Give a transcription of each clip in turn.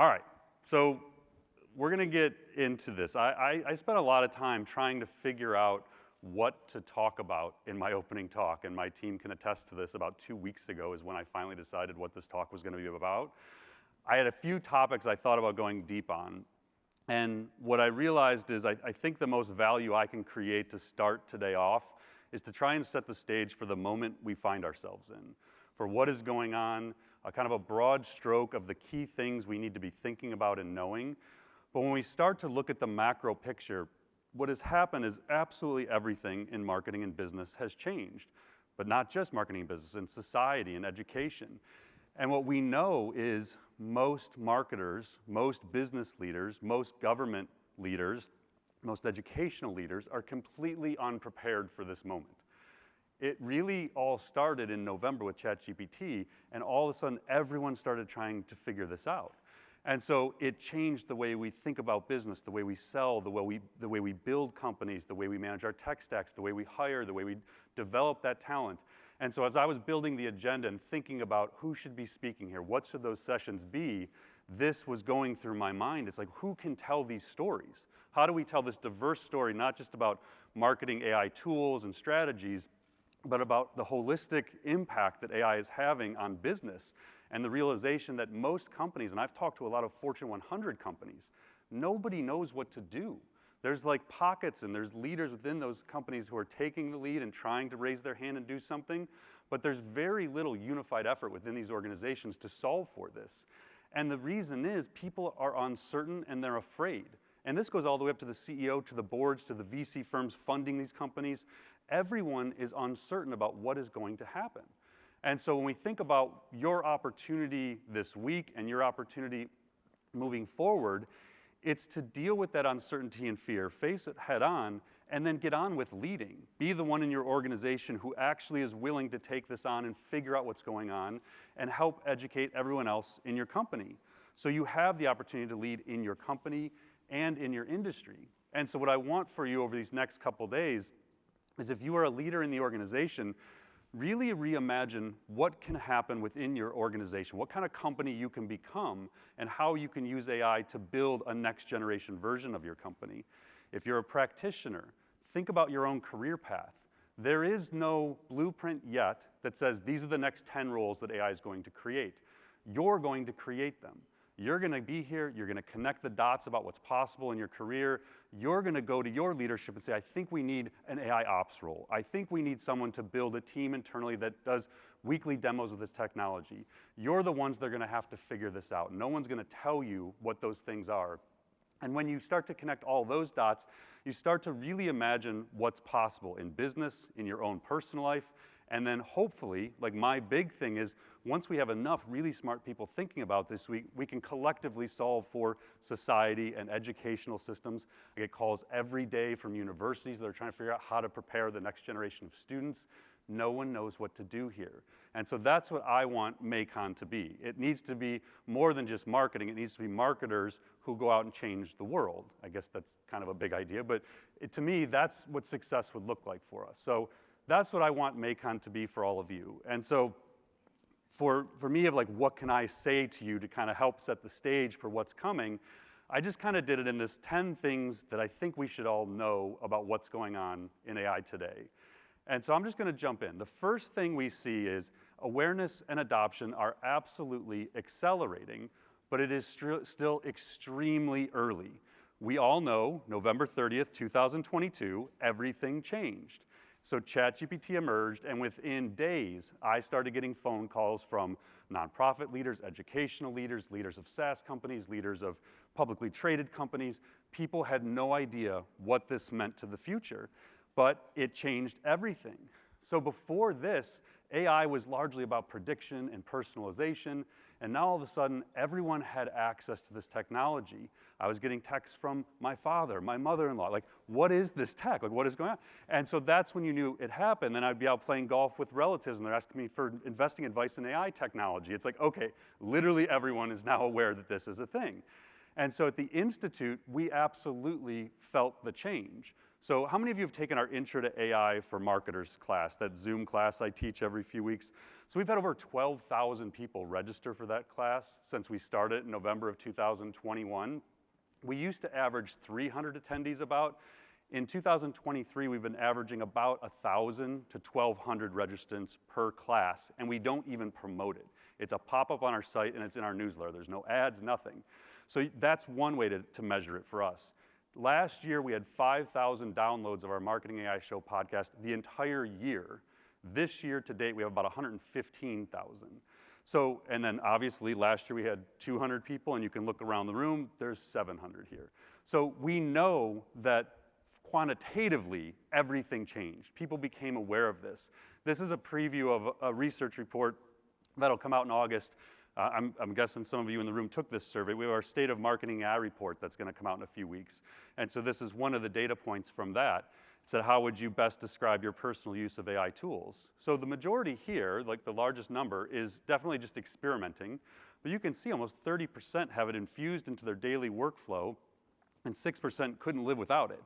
All right, so we're gonna get into this. I spent a lot of time trying to figure out what to talk about in my opening talk, and my team can attest to this. About 2 weeks ago is when I finally decided what this talk was gonna be about. I had a few topics I thought about going deep on, and what I realized is I think the most value I can create to start today off is to try and set the stage for the moment we find ourselves in, for what is going on, a kind of a broad stroke of the key things we need to be thinking about and knowing. But when we start to look at the macro picture, what has happened is absolutely everything in marketing and business has changed. But not just marketing and business, in society and education. And what we know is most marketers, most business leaders, most government leaders, most educational leaders are completely unprepared for this moment. It really all started in November with ChatGPT, and all of a sudden everyone started trying to figure this out. And so it changed the way we think about business, the way we sell, the way we build companies, the way we manage our tech stacks, the way we hire, the way we develop that talent. And so as I was building the agenda and thinking about who should be speaking here, what should those sessions be, this was going through my mind. It's like, who can tell these stories? How do we tell this diverse story, not just about marketing AI tools and strategies, but about the holistic impact that AI is having on business and the realization that most companies, and I've talked to a lot of Fortune 100 companies, nobody knows what to do. There's like pockets and there's leaders within those companies who are taking the lead and trying to raise their hand and do something, but there's very little unified effort within these organizations to solve for this. And the reason is people are uncertain and they're afraid. And this goes all the way up to the CEO, to the boards, to the VC firms funding these companies. Everyone is uncertain about what is going to happen. And so when we think about your opportunity this week and your opportunity moving forward, it's to deal with that uncertainty and fear, face it head on, and then get on with leading. Be the one in your organization who actually is willing to take this on and figure out what's going on and help educate everyone else in your company. So you have the opportunity to lead in your company and in your industry. And so what I want for you over these next couple days is, if you are a leader in the organization, really reimagine what can happen within your organization, what kind of company you can become, and how you can use AI to build a next generation version of your company. If you're a practitioner, think about your own career path. There is no blueprint yet that says these are the next 10 roles that AI is going to create. You're going to create them. You're going to be here, you're going to connect the dots about what's possible in your career. You're going to go to your leadership and say, I think we need an AI ops role. I think we need someone to build a team internally that does weekly demos of this technology. You're the ones that are going to have to figure this out. No one's going to tell you what those things are. And when you start to connect all those dots, you start to really imagine what's possible in business, in your own personal life, and then hopefully, like my big thing is, once we have enough really smart people thinking about this, we can collectively solve for society and educational systems. I get calls every day from universities that are trying to figure out how to prepare the next generation of students. No one knows what to do here. And so that's what I want MAICON to be. It needs to be more than just marketing. It needs to be marketers who go out and change the world. I guess that's kind of a big idea, but to me, that's what success would look like for us. So that's what I want MAICON to be for all of you. And so for me, of like, what can I say to you to kind of help set the stage for what's coming, I just kind of did it in this 10 things that I think we should all know about what's going on in AI today. And so I'm just going to jump in. The first thing we see is awareness and adoption are absolutely accelerating, but it is still extremely early. We all know November 30th, 2022, everything changed. So ChatGPT emerged, and within days, I started getting phone calls from nonprofit leaders, educational leaders, leaders of SaaS companies, leaders of publicly traded companies. People had no idea what this meant to the future, but it changed everything. So before this, AI was largely about prediction and personalization, and now all of a sudden, everyone had access to this technology. I was getting texts from my father, my mother-in-law, like, what is this tech? Like, what is going on? And so that's when you knew it happened. Then I'd be out playing golf with relatives, and they're asking me for investing advice in AI technology. It's like, okay, literally everyone is now aware that this is a thing. And so at the Institute, we absolutely felt the change. So how many of you have taken our Intro to AI for Marketers class, that Zoom class I teach every few weeks? So we've had over 12,000 people register for that class since we started in November of 2021. We used to average 300 attendees about. In 2023, we've been averaging about 1,000 to 1,200 registrants per class, and we don't even promote it. It's a pop-up on our site, and it's in our newsletter. There's no ads, nothing. So that's one way to measure it for us. Last year, we had 5,000 downloads of our Marketing AI Show podcast the entire year. This year to date, we have about 115,000. So, and then obviously last year we had 200 people, and you can look around the room, there's 700 here. So we know that quantitatively, everything changed. People became aware of this. This is a preview of a research report that'll come out in August. I'm guessing some of you in the room took this survey. We have our State of Marketing AI report that's going to come out in a few weeks. And so this is one of the data points from that. It said, how would you best describe your personal use of AI tools? So the majority here, like the largest number, is definitely just experimenting. But you can see almost 30% have it infused into their daily workflow, and 6% couldn't live without it.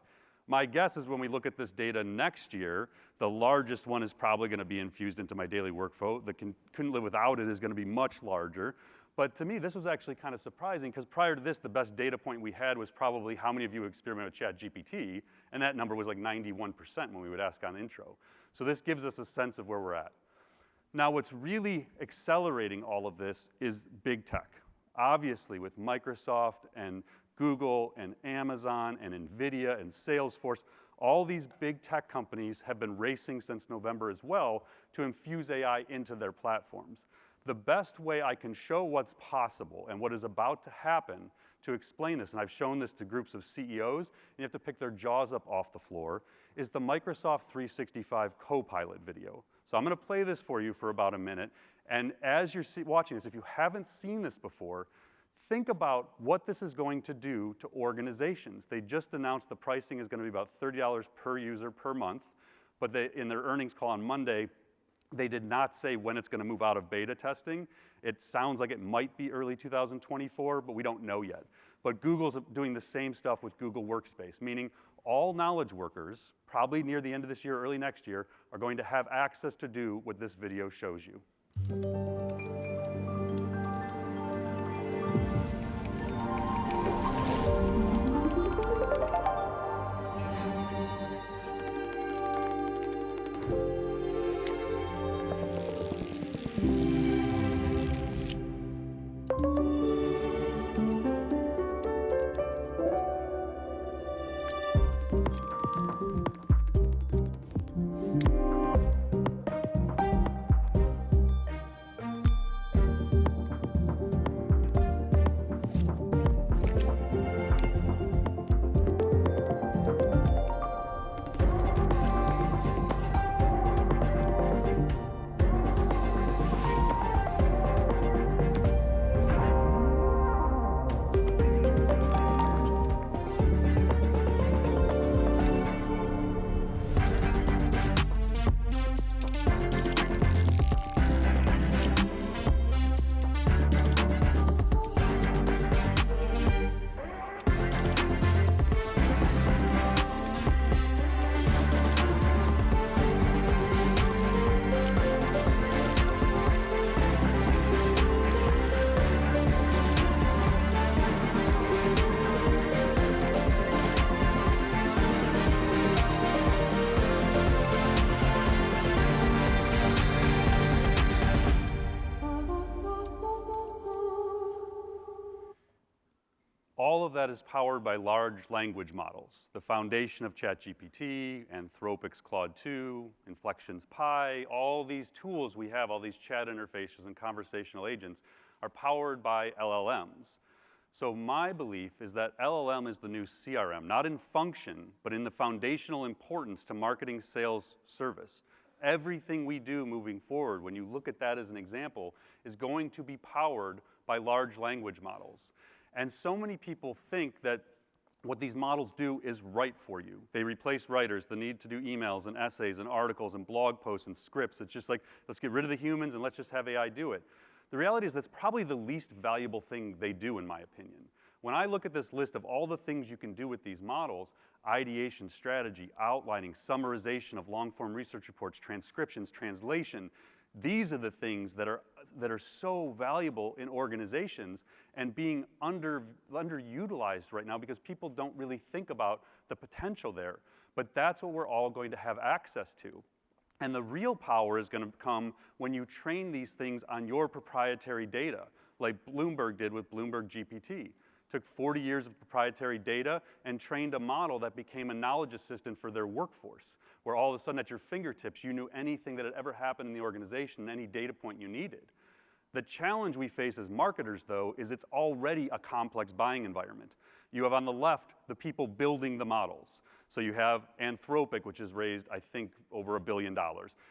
My guess is when we look at this data next year, the largest one is probably going to be infused into my daily workflow. The couldn't live without it is going to be much larger. But to me, this was actually kind of surprising, because prior to this, the best data point we had was probably how many of you experiment with ChatGPT, and that number was like 91% when we would ask on intro. So this gives us a sense of where we're at. Now, what's really accelerating all of this is big tech. Obviously, with Microsoft and Google and Amazon and NVIDIA and Salesforce, all these big tech companies have been racing since November as well to infuse AI into their platforms. The best way I can show what's possible and what is about to happen to explain this, and I've shown this to groups of CEOs, and you have to pick their jaws up off the floor, is the Microsoft 365 Copilot video. So I'm going to play this for you for about a minute, and as you're watching this, if you haven't seen this before, think about what this is going to do to organizations. They just announced the pricing is going to be about $30 per user per month, but in their earnings call on Monday, they did not say when it's going to move out of beta testing. It sounds like it might be early 2024, but we don't know yet. But Google's doing the same stuff with Google Workspace, meaning all knowledge workers, probably near the end of this year, early next year, are going to have access to do what this video shows you. All of that is powered by large language models, the foundation of ChatGPT, Anthropic's Claude 2, Inflection's Pi. All these tools we have, all these chat interfaces and conversational agents, are powered by LLMs. So my belief is that LLM is the new CRM, not in function, but in the foundational importance to marketing, sales, service. Everything we do moving forward, when you look at that as an example, is going to be powered by large language models. And so many people think that what these models do is right for you. They replace writers, the need to do emails and essays and articles and blog posts and scripts. It's just like, let's get rid of the humans and let's just have AI do it. The reality is that's probably the least valuable thing they do, in my opinion. When I look at this list of all the things you can do with these models, ideation, strategy, outlining, summarization of long-form research reports, transcriptions, translation, these are the things that are so valuable in organizations and being underutilized right now because people don't really think about the potential there. But that's what we're all going to have access to. And the real power is going to come when you train these things on your proprietary data, like Bloomberg did with Bloomberg GPT. Took 40 years of proprietary data and trained a model that became a knowledge assistant for their workforce, where all of a sudden at your fingertips you knew anything that had ever happened in the organization, any data point you needed. The challenge we face as marketers, though, is it's already a complex buying environment. You have on the left the people building the models. So you have Anthropic, which has raised, I think, over $1 billion.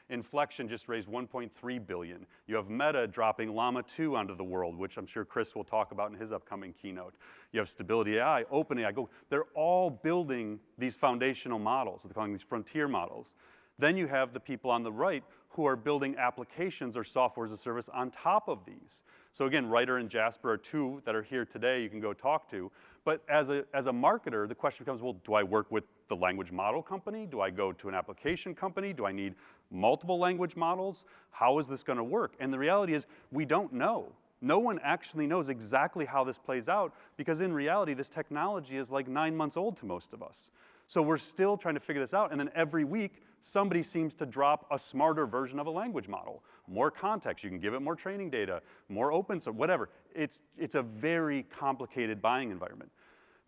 Inflection just raised $1.3 billion. You have Meta dropping Llama 2 onto the world, which I'm sure Chris will talk about in his upcoming keynote. You have Stability AI, OpenAI, they're all building these foundational models. They're calling these frontier models. Then you have the people on the right who are building applications or software as a service on top of these. So again, Writer and Jasper are two that are here today you can go talk to. But as a marketer, the question becomes, well, do I work with the language model company? Do I go to an application company? Do I need multiple language models? How is this going to work? And the reality is we don't know. No one actually knows exactly how this plays out because in reality, this technology is like 9 months old to most of us. So we're still trying to figure this out, and then every week, somebody seems to drop a smarter version of a language model. More context, you can give it more training data, more open source, whatever. It's a very complicated buying environment.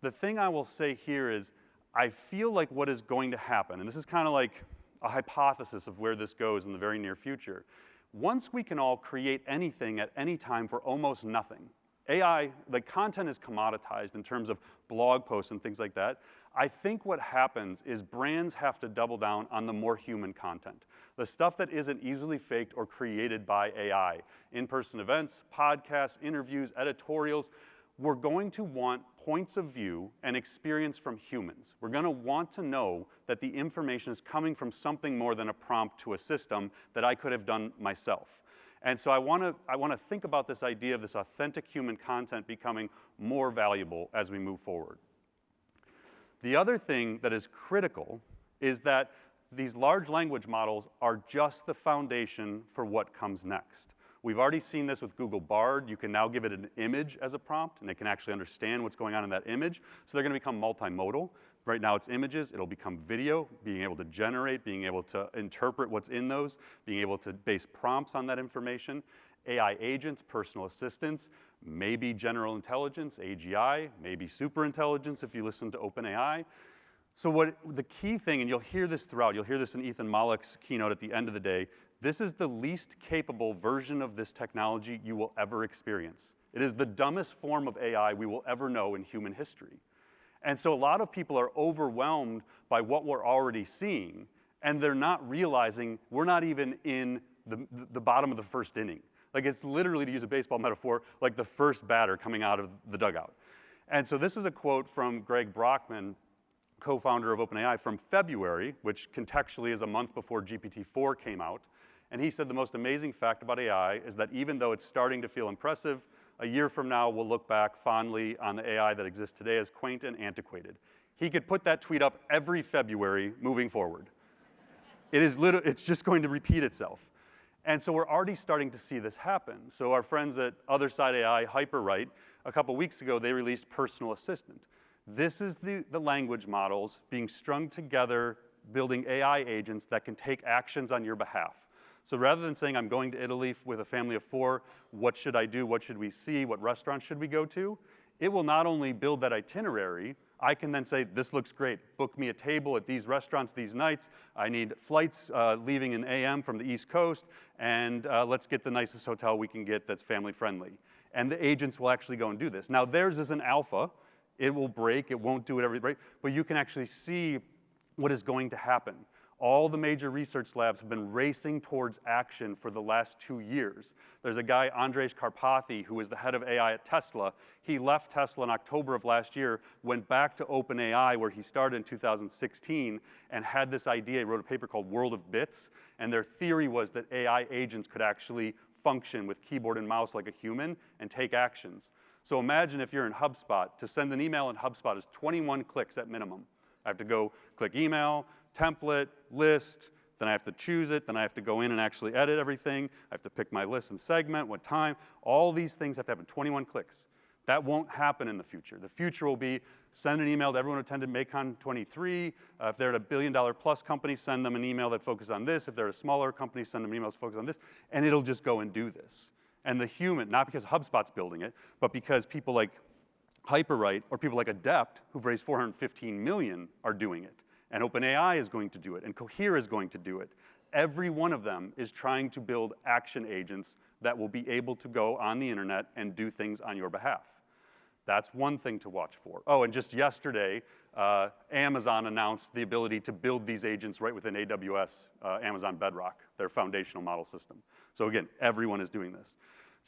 The thing I will say here is, I feel like what is going to happen, and this is kind of like a hypothesis of where this goes in the very near future. Once we can all create anything at any time for almost nothing, AI, like content is commoditized in terms of blog posts and things like that. I think what happens is brands have to double down on the more human content. The stuff that isn't easily faked or created by AI. In-person events, podcasts, interviews, editorials. We're going to want points of view and experience from humans. We're going to want to know that the information is coming from something more than a prompt to a system that I could have done myself. And so I want to think about this idea of this authentic human content becoming more valuable as we move forward. The other thing that is critical is that these large language models are just the foundation for what comes next. We've already seen this with Google Bard. You can now give it an image as a prompt, and it can actually understand what's going on in that image. So they're going to become multimodal. Right now it's images. It'll become video, being able to generate, being able to interpret what's in those, being able to base prompts on that information. AI agents, personal assistants, maybe general intelligence, AGI, maybe superintelligence if you listen to OpenAI. So what the key thing, and you'll hear this throughout, you'll hear this in Ethan Mollick's keynote at the end of the day, this is the least capable version of this technology you will ever experience. It is the dumbest form of AI we will ever know in human history. And so a lot of people are overwhelmed by what we're already seeing, and they're not realizing we're not even in the bottom of the first inning. Like it's literally, to use a baseball metaphor, like the first batter coming out of the dugout. And so this is a quote from Greg Brockman, co-founder of OpenAI, from February, which contextually is a month before GPT-4 came out. And he said the most amazing fact about AI is that even though it's starting to feel impressive, a year from now we'll look back fondly on the AI that exists today as quaint and antiquated. He could put that tweet up every February moving forward. It's just going to repeat itself. And so we're already starting to see this happen. So our friends at Other Side AI, Hyperwrite, a couple weeks ago, they released Personal Assistant. This is the language models being strung together, building AI agents that can take actions on your behalf. So rather than saying, I'm going to Italy with a family of 4, what should I do, what should we see, what restaurants should we go to? It will not only build that itinerary, I can then say, this looks great. Book me a table at these restaurants these nights. I need flights leaving in AM from the East Coast, and let's get the nicest hotel we can get that's family friendly. And the agents will actually go and do this. Now theirs is an alpha. It will break, it won't do it every break, but you can actually see what is going to happen. All the major research labs have been racing towards action for the last 2 years. There's a guy, Andrej Karpathy, who is the head of AI at Tesla. He left Tesla in October of last year, went back to OpenAI, where he started in 2016, and had this idea. He wrote a paper called World of Bits, and their theory was that AI agents could actually function with keyboard and mouse like a human and take actions. So imagine if you're in HubSpot, to send an email in HubSpot is 21 clicks at minimum. I have to go click email, template, list, then I have to choose it, then I have to go in and actually edit everything. I have to pick my list and segment, what time. All these things have to happen, 21 clicks. That won't happen in the future. The future will be send an email to everyone who attended MAICON 23. If they're at a $1 billion plus company, send them an email that focuses on this. If they're a smaller company, send them an email that focuses on this. And it'll just go and do this. And the human, not because HubSpot's building it, but because people like Hyperwrite or people like Adept, who've raised $415 million, are doing it. And OpenAI is going to do it, and Cohere is going to do it. Every one of them is trying to build action agents that will be able to go on the internet and do things on your behalf. That's one thing to watch for. Oh, and just yesterday, Amazon announced the ability to build these agents right within AWS, Amazon Bedrock, their foundational model system. So again, everyone is doing this.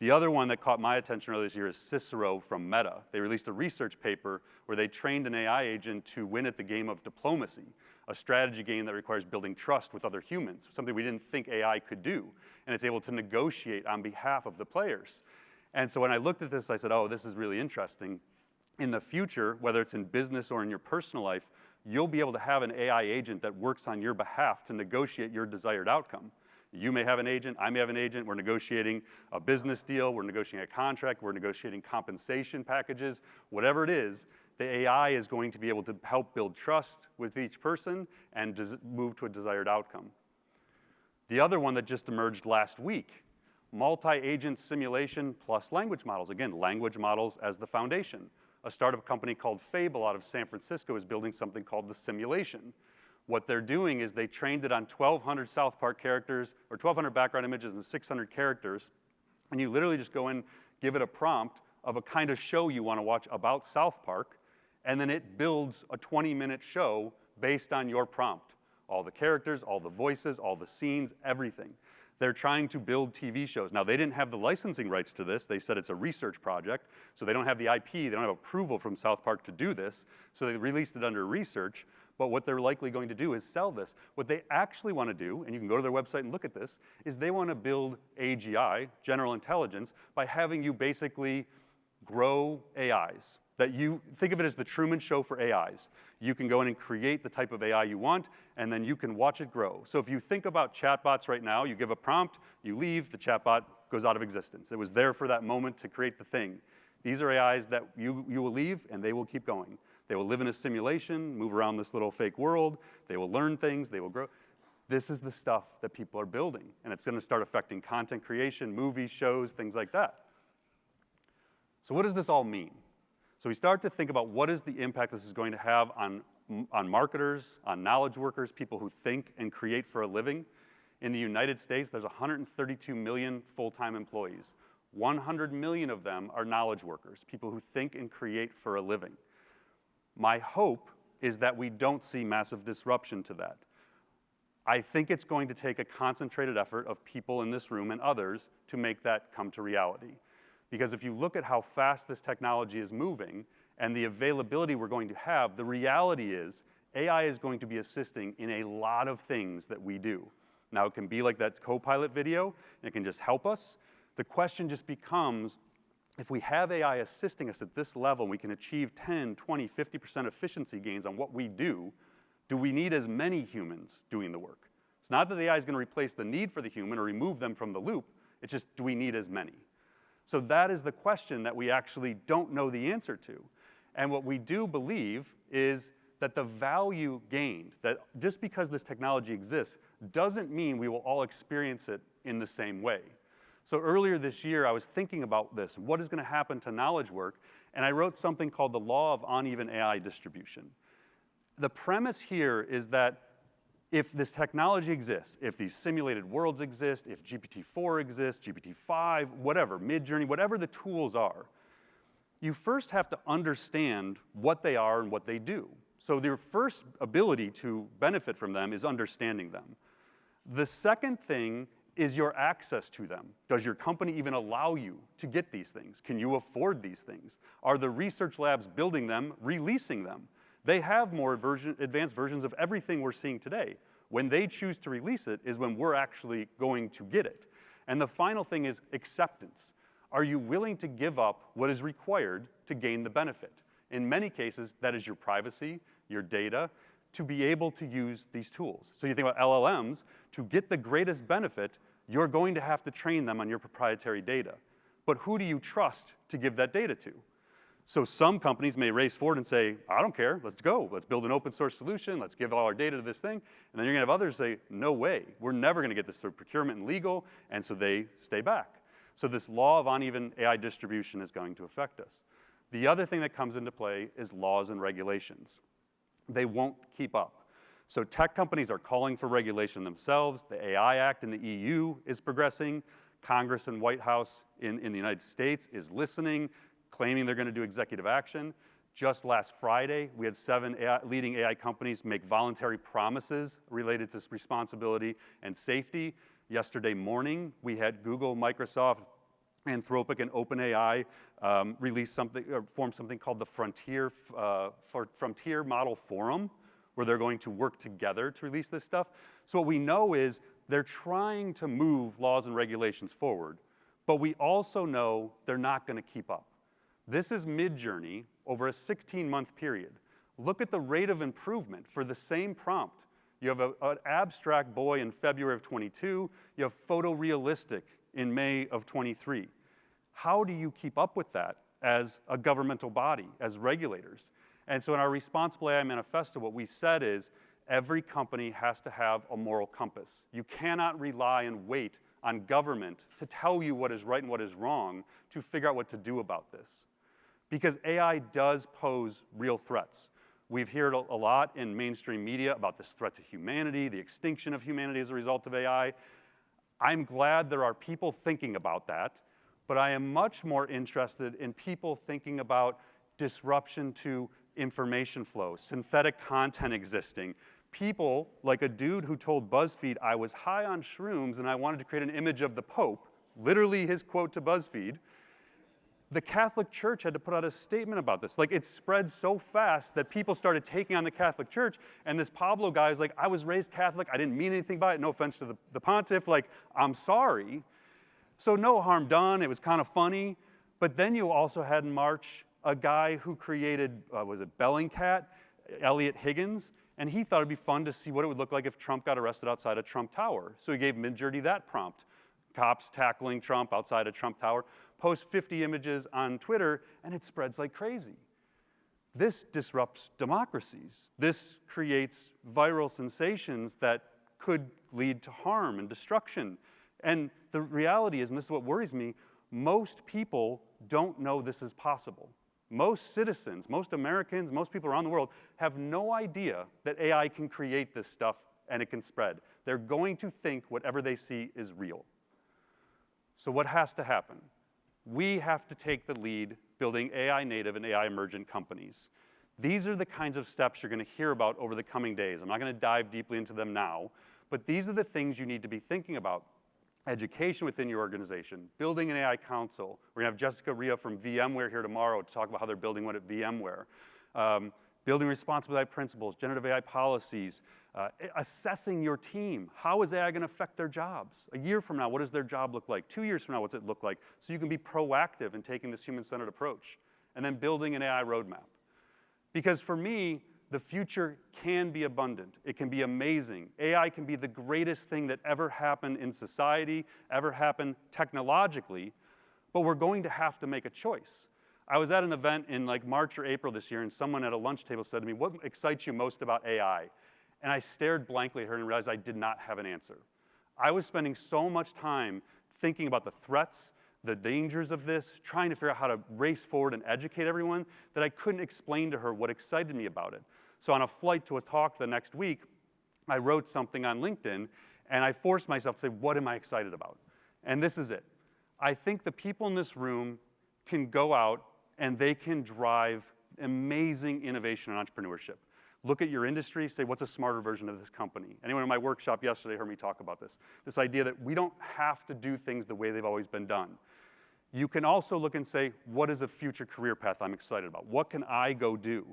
The other one that caught my attention earlier this year is Cicero from Meta. They released a research paper where they trained an AI agent to win at the game of diplomacy, a strategy game that requires building trust with other humans, something we didn't think AI could do. And it's able to negotiate on behalf of the players. And so when I looked at this, I said, oh, this is really interesting. In the future, whether it's in business or in your personal life, you'll be able to have an AI agent that works on your behalf to negotiate your desired outcome. You may have an agent, I may have an agent, we're negotiating a business deal, we're negotiating a contract, we're negotiating compensation packages, whatever it is, the AI is going to be able to help build trust with each person and move to a desired outcome. The other one that just emerged last week, multi-agent simulation plus language models. Again, language models as the foundation. A startup company called Fable out of San Francisco is building something called the simulation. What they're doing is they trained it on 1,200 South Park characters, or 1,200 background images and 600 characters, and you literally just go in, give it a prompt of a kind of show you want to watch about South Park, and then it builds a 20-minute show based on your prompt. All the characters, all the voices, all the scenes, everything. They're trying to build TV shows. Now, they didn't have the licensing rights to this. They said it's a research project, so they don't have the IP, they don't have approval from South Park to do this, so they released it under research. But what they're likely going to do is sell this. What they actually want to do, and you can go to their website and look at this, is they want to build AGI, general intelligence, by having you basically grow AIs. That you think of it as the Truman Show for AIs. You can go in and create the type of AI you want, and then you can watch it grow. So if you think about chatbots right now, you give a prompt, you leave, the chatbot goes out of existence. It was there for that moment to create the thing. These are AIs that you will leave, and they will keep going. They will live in a simulation, move around this little fake world. They will learn things. They will grow. This is the stuff that people are building, and it's going to start affecting content creation, movies, shows, things like that. So what does this all mean? So we start to think about what is the impact this is going to have on marketers, on knowledge workers, people who think and create for a living. In the United States, there's 132 million full-time employees. 100 million of them are knowledge workers, people who think and create for a living. My hope is that we don't see massive disruption to that. I think it's going to take a concentrated effort of people in this room and others to make that come to reality. Because if you look at how fast this technology is moving and the availability we're going to have, the reality is AI is going to be assisting in a lot of things that we do. Now, it can be like that Copilot video, and it can just help us. The question just becomes, if we have AI assisting us at this level, we can achieve 10, 20, 50% efficiency gains on what we do we need as many humans doing the work? It's not that the AI is going to replace the need for the human or remove them from the loop. It's just, do we need as many? So that is the question that we actually don't know the answer to. And what we do believe is that the value gained, that just because this technology exists, doesn't mean we will all experience it in the same way. So earlier this year, I was thinking about this, what is going to happen to knowledge work, and I wrote something called the law of uneven AI distribution. The premise here is that if this technology exists, if these simulated worlds exist, if GPT-4 exists, GPT-5, whatever, Midjourney, whatever the tools are, you first have to understand what they are and what they do. So your first ability to benefit from them is understanding them. The second thing is your access to them. Does your company even allow you to get these things? Can you afford these things? Are the research labs building them, releasing them? They have more advanced versions of everything we're seeing today. When they choose to release it is when we're actually going to get it. And the final thing is acceptance. Are you willing to give up what is required to gain the benefit? In many cases, that is your privacy, your data, to be able to use these tools. So you think about LLMs, to get the greatest benefit, you're going to have to train them on your proprietary data. But who do you trust to give that data to? So some companies may race forward and say, I don't care, let's go. Let's build an open source solution, let's give all our data to this thing. And then you're gonna have others say, no way, we're never gonna get this through procurement and legal, and so they stay back. So this law of uneven AI distribution is going to affect us. The other thing that comes into play is laws and regulations. They won't keep up. So tech companies are calling for regulation themselves. The AI Act in the EU is progressing. Congress and White House in the United States is listening, claiming they're gonna do executive action. Just last Friday, we had 7 leading AI companies make voluntary promises related to responsibility and safety. Yesterday morning, we had Google, Microsoft, Anthropic, and OpenAI release something, or form something called the Frontier Model Forum, where they're going to work together to release this stuff. So what we know is they're trying to move laws and regulations forward, but we also know they're not gonna keep up. This is Midjourney over a 16-month period. Look at the rate of improvement for the same prompt. You have an abstract boy in February of 22, you have photorealistic in May of 23. How do you keep up with that as a governmental body, as regulators? And so in our Responsible AI Manifesto, what we said is every company has to have a moral compass. You cannot rely and wait on government to tell you what is right and what is wrong to figure out what to do about this. Because AI does pose real threats. We've heard a lot in mainstream media about this threat to humanity, the extinction of humanity as a result of AI. I'm glad there are people thinking about that, but I am much more interested in people thinking about disruption to information flow, synthetic content existing. People, like a dude who told BuzzFeed, I was high on shrooms and I wanted to create an image of the Pope, literally his quote to BuzzFeed. The Catholic Church had to put out a statement about this. Like, it spread so fast that people started taking on the Catholic Church, and this Pablo guy is like, I was raised Catholic, I didn't mean anything by it, no offense to the pontiff, like, I'm sorry. So no harm done, it was kind of funny. But then you also had in March a guy who created, was it Bellingcat, Elliot Higgins, and he thought it'd be fun to see what it would look like if Trump got arrested outside of Trump Tower. So he gave Midjourney that prompt. Cops tackling Trump outside of Trump Tower. Post 50 images on Twitter, and it spreads like crazy. This disrupts democracies. This creates viral sensations that could lead to harm and destruction. And the reality is, and this is what worries me, most people don't know this is possible. Most citizens, most Americans, most people around the world have no idea that AI can create this stuff and it can spread. They're going to think whatever they see is real. So what has to happen? We have to take the lead building AI native and AI emergent companies. These are the kinds of steps you're going to hear about over the coming days. I'm not going to dive deeply into them now, but these are the things you need to be thinking about. Education within your organization, building an AI council. We're going to have Jessica Ria from VMware here tomorrow to talk about how they're building one at VMware. Building responsible AI principles, generative AI policies, assessing your team. How is AI going to affect their jobs? A year from now, what does their job look like? 2 years from now, what's it look like? So you can be proactive in taking this human-centered approach. And then building an AI roadmap. Because for me, the future can be abundant. It can be amazing. AI can be the greatest thing that ever happened in society, ever happened technologically, but we're going to have to make a choice. I was at an event in like March or April this year, and someone at a lunch table said to me, what excites you most about AI? And I stared blankly at her and realized I did not have an answer. I was spending so much time thinking about the threats, the dangers of this, trying to figure out how to race forward and educate everyone, that I couldn't explain to her what excited me about it. So on a flight to a talk the next week, I wrote something on LinkedIn, and I forced myself to say, what am I excited about? And this is it. I think the people in this room can go out and they can drive amazing innovation and entrepreneurship. Look at your industry, say, what's a smarter version of this company? Anyone in my workshop yesterday heard me talk about this. This idea that we don't have to do things the way they've always been done. You can also look and say, what is a future career path I'm excited about? What can I go do?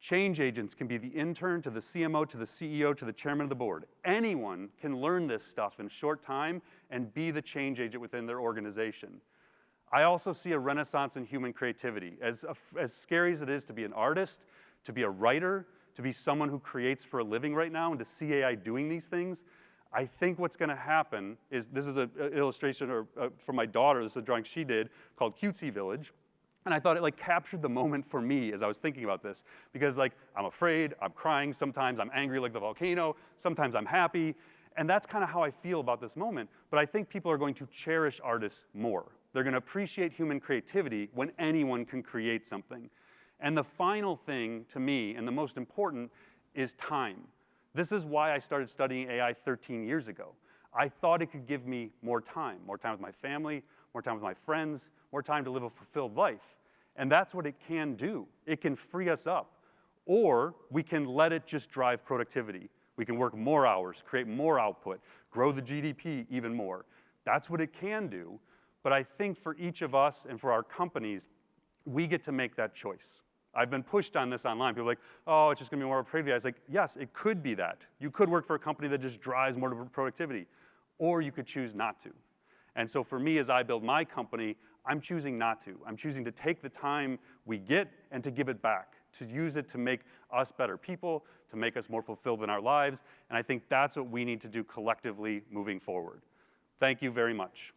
Change agents can be the intern to the CMO, to the CEO, to the chairman of the board. Anyone can learn this stuff in short time and be the change agent within their organization. I also see a renaissance in human creativity. As scary as it is to be an artist, to be a writer, to be someone who creates for a living right now, and to see AI doing these things, I think what's going to happen is, this is an illustration from my daughter, this is a drawing she did called Cutesy Village. And I thought it like captured the moment for me as I was thinking about this, because like I'm afraid, I'm crying, sometimes I'm angry like the volcano, sometimes I'm happy, and that's kind of how I feel about this moment. But I think people are going to cherish artists more. They're going to appreciate human creativity when anyone can create something. And the final thing to me, and the most important, is time. This is why I started studying AI 13 years ago. I thought it could give me more time with my family, more time with my friends, more time to live a fulfilled life. And that's what it can do. It can free us up. Or we can let it just drive productivity. We can work more hours, create more output, grow the GDP even more. That's what it can do. But I think for each of us and for our companies, we get to make that choice. I've been pushed on this online. People are like, oh, it's just going to be more productivity. I was like, yes, it could be that. You could work for a company that just drives more productivity. Or you could choose not to. And so for me, as I build my company, I'm choosing not to. I'm choosing to take the time we get and to give it back, to use it to make us better people, to make us more fulfilled in our lives. And I think that's what we need to do collectively moving forward. Thank you very much.